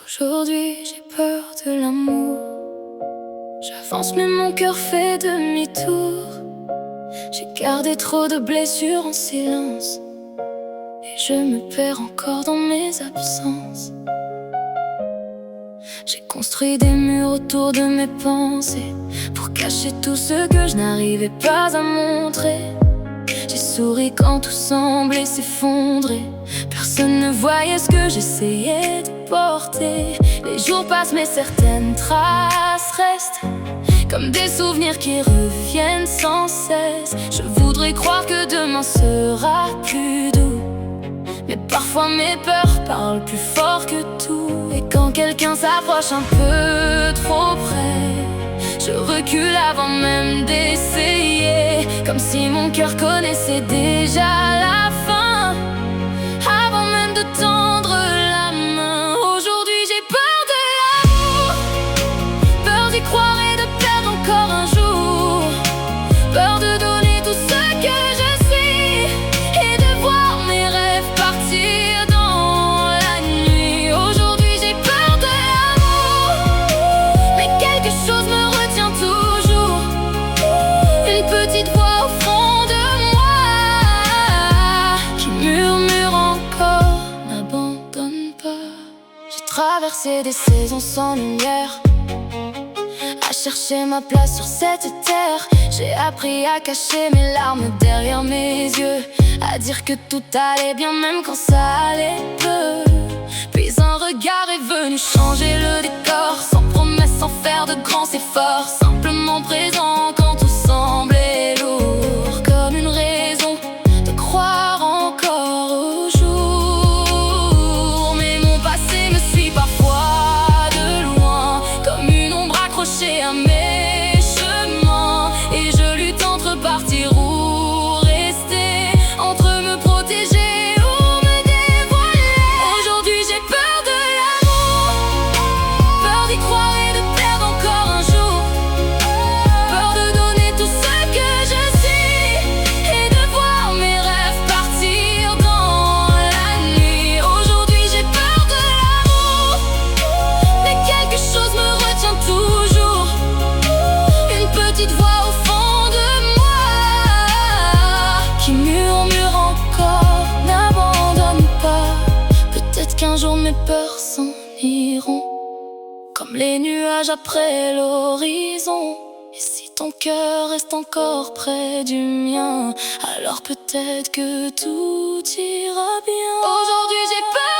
Aujourd'hui j'ai peur de l'amour. J'avance mais mon cœur fait demi-tour. J'ai gardé trop de blessures en silence, et je me perds encore dans mes absences. J'ai construit des murs autour de mes pensées pour cacher tout ce que je n'arrivais pas à montrer. J'ai souri quand tout semblait s'effondrer. Personne ne voyait ce que j'essayais de porter. Les jours passent mais certaines traces restent, comme des souvenirs qui reviennent sans cesse. Je voudrais croire que demain sera plus doux, mais parfois mes peurs parlent plus fort que tout. Et quand quelqu'un s'approche un peu trop près, je recule avant même d'essayer, comme si mon cœur connaissait déjà la fin, avant même de tendre la main. Aujourd'hui j'ai peur de l'amour, peur d'y croire et de perdre encore un jour, peur de donner tout ce que je suis et de voir mes rêves partir dans la nuit. Aujourd'hui j'ai peur de l'amour, mais quelque chose me retient toujours, une petite voix au fond de moi qui murmure encore: n'abandonne pas. J'ai traversé des saisons sans lumière, à chercher ma place sur cette terre. J'ai appris à cacher mes larmes derrière mes yeux, à dire que tout allait bien même quand ça allait peu. Puis un regard est venu changer le décor, sans promesse, sans faire de grands efforts, simplement présent quand tout semblait lourd, comme une raison de croire encore au jour. Mais mon passé me suit parfois de loin, comme une ombre accrochée à mes chemins, et je lutte entre partir ou rester, entre me protéger ou me dévoiler. Aujourd'hui j'ai peur de l'amour, peur d'y croire et de perdre encore un jour, peur de donner tout ce que je suis et de voir mes rêves partir dans la nuit. Aujourd'hui j'ai peur de l'amour, mais quelque chose me retient toujours, une petite voix au fond de moi qui murmure encore: n'abandonne pas. Peut-être qu'un jour mes peurs s'en iront, comme les nuages après l'horizon. Et si ton cœur reste encore près du mien, alors peut-être que tout ira bien. Aujourd'hui j'ai peur